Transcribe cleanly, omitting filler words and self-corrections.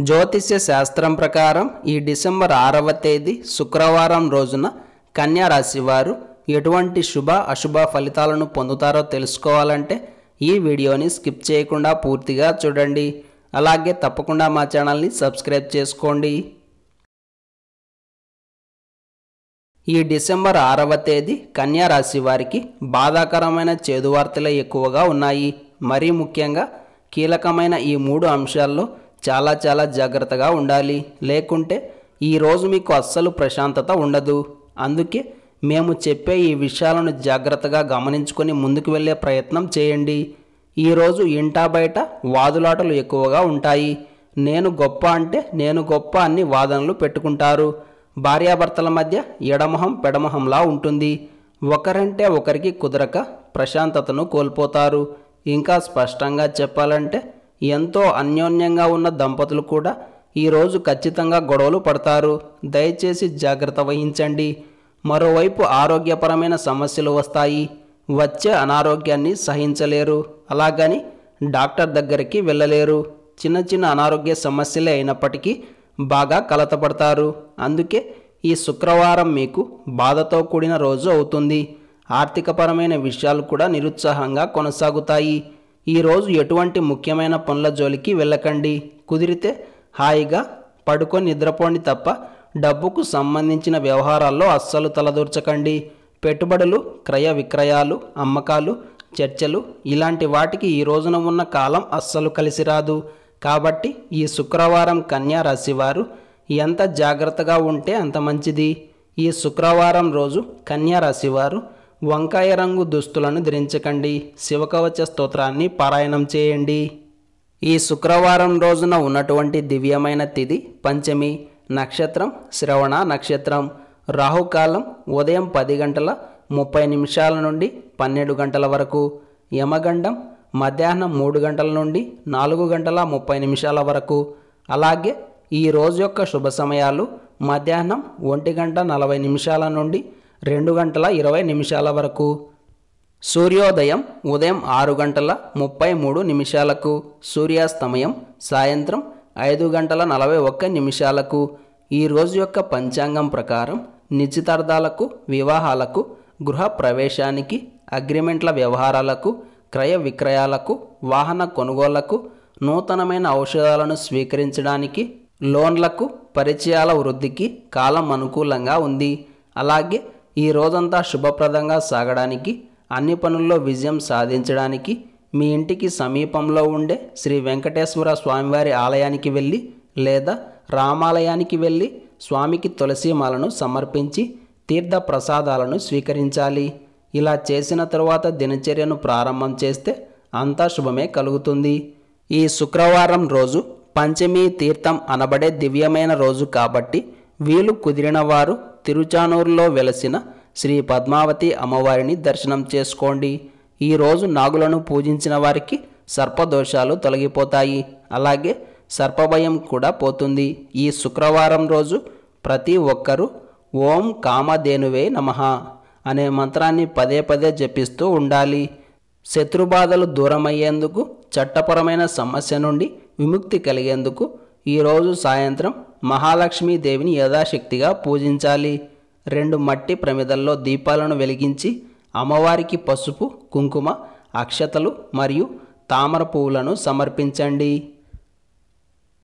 జ్యోతిష్య శాస్త్రం ప్రకారం ఈ డిసెంబర్ 6వ తేదీ శుక్రవారం రోజున కన్యా రాశి వారు ఎటువంటి శుభ అశుభ ఫలితాలను పొందుతారో తెలుసుకోవాలంటే ఈ వీడియోని స్కిప్ చేయకుండా పూర్తిగా చూడండి. అలాగే తప్పకుండా మా ఛానల్ని సబ్స్క్రైబ్ చేసుకోండి. ఈ డిసెంబర్ 6వ తేదీ కన్యా రాశి వారికి బాధాకరమైన చేదు వార్తలే ఎక్కువగా ఉన్నాయి. మరీ ముఖ్యంగా కీలకమైన ఈ 3 అంశాల్లో చాలా జాగ్రత్తగా ఉండాలి. లేకుంటే ఈరోజు మీకు అస్సలు ప్రశాంతత ఉండదు. అందుకే మేము చెప్పే ఈ విషయాలను జాగ్రత్తగా గమనించుకొని ముందుకు వెళ్ళే ప్రయత్నం చేయండి. ఈరోజు ఇంటా బయట వాదులాటలు ఎక్కువగా ఉంటాయి. నేను గొప్ప అంటే నేను గొప్ప అన్ని వాదనలు పెట్టుకుంటారు. భార్యాభర్తల మధ్య ఎడమొహం పెడమొహంలా ఉంటుంది. ఒకరంటే ఒకరికి కుదరక ప్రశాంతతను కోల్పోతారు. ఇంకా స్పష్టంగా చెప్పాలంటే ఎంతో అన్యోన్యంగా ఉన్న దంపతులు కూడా ఈరోజు ఖచ్చితంగా గొడవలు పడతారు. దయచేసి జాగ్రత్త వహించండి. మరోవైపు ఆరోగ్యపరమైన సమస్యలు వస్తాయి. వచ్చే అనారోగ్యాన్ని సహించలేరు. అలాగని డాక్టర్ దగ్గరికి వెళ్ళలేరు. చిన్న అనారోగ్య సమస్యలే అయినప్పటికీ బాగా కలతపడతారు. అందుకే ఈ శుక్రవారం మీకు బాధతో కూడిన రోజు అవుతుంది. ఆర్థికపరమైన విషయాలు కూడా నిరుత్సాహంగా కొనసాగుతాయి. ఈరోజు ఎటువంటి ముఖ్యమైన పనుల జోలికి వెళ్ళకండి. కుదిరితే హాయిగా పడుకొని నిద్రపోండి తప్ప డబ్బుకు సంబంధించిన వ్యవహారాల్లో అస్సలు తలదూర్చకండి. పెట్టుబడులు, క్రయ విక్రయాలు, అమ్మకాలు, చర్చలు ఇలాంటి వాటికి ఈ రోజున ఉన్న కాలం అస్సలు కలిసి రాదు. కాబట్టి ఈ శుక్రవారం కన్యా రాశి వారు ఎంత జాగ్రత్తగా ఉంటే అంత మంచిది. ఈ శుక్రవారం రోజు కన్యా రాశి వారు వంకాయ రంగు దుస్తులను ధరించకండి. శివకవచ స్తోత్రాన్ని పారాయణం చేయండి. ఈ శుక్రవారం రోజున ఉన్నటువంటి దివ్యమైన తిథి పంచమి, నక్షత్రం శ్రవణ నక్షత్రం, రాహుకాలం ఉదయం 10:30 నుండి 12 వరకు, యమగండం మధ్యాహ్నం 3 నుండి 4:30 వరకు. అలాగే ఈ రోజు యొక్క శుభ సమయాలు మధ్యాహ్నం 1:40 నుండి 2:20 వరకు. సూర్యోదయం ఉదయం 6:33, సూర్యాస్తమయం సాయంత్రం 5:41. ఈ రోజు యొక్క పంచాంగం ప్రకారం నిశ్చితార్థాలకు, వివాహాలకు, గృహ ప్రవేశానికి, అగ్రిమెంట్ల వ్యవహారాలకు, క్రయ విక్రయాలకు, వాహన కొనుగోళ్లకు, నూతనమైన ఔషధాలను స్వీకరించడానికి, లోన్లకు, పరిచయాల వృద్ధికి కాలం అనుకూలంగా ఉంది. అలాగే ఈ రోజంతా శుభప్రదంగా సాగడానికి, అన్ని పనుల్లో విజయం సాధించడానికి మీ ఇంటికి సమీపంలో ఉండే శ్రీ వెంకటేశ్వర స్వామివారి ఆలయానికి వెళ్ళి లేదా రామాలయానికి వెళ్ళి స్వామికి తులసీమాలను సమర్పించి తీర్థ ప్రసాదాలను స్వీకరించాలి. ఇలా చేసిన తరువాత దినచర్యను ప్రారంభం చేస్తే అంతా శుభమే కలుగుతుంది. ఈ శుక్రవారం రోజు పంచమి తీర్థం అనబడే దివ్యమైన రోజు కాబట్టి వీలు కుదిరిన వారు తిరుచానూరులో వెలసిన శ్రీ పద్మావతి అమ్మవారిని దర్శనం చేసుకోండి. ఈరోజు నాగులను పూజించిన వారికి సర్పదోషాలు తొలగిపోతాయి. అలాగే సర్పభయం కూడా పోతుంది. ఈ శుక్రవారం రోజు ప్రతి ఒక్కరూ ఓం కామధేనువే నమః అనే మంత్రాన్ని పదే జపిస్తూ ఉండాలి. శత్రుబాధలు దూరమయ్యేందుకు, చట్టపరమైన సమస్య నుండి విముక్తి కలిగేందుకు ఈరోజు సాయంత్రం మహాలక్ష్మీదేవిని యథాశక్తిగా పూజించాలి. 2 మట్టి ప్రమిదల్లో దీపాలను వెలిగించి అమ్మవారికి పసుపు, కుంకుమ, అక్షతలు మరియు తామర పువ్వులను సమర్పించండి.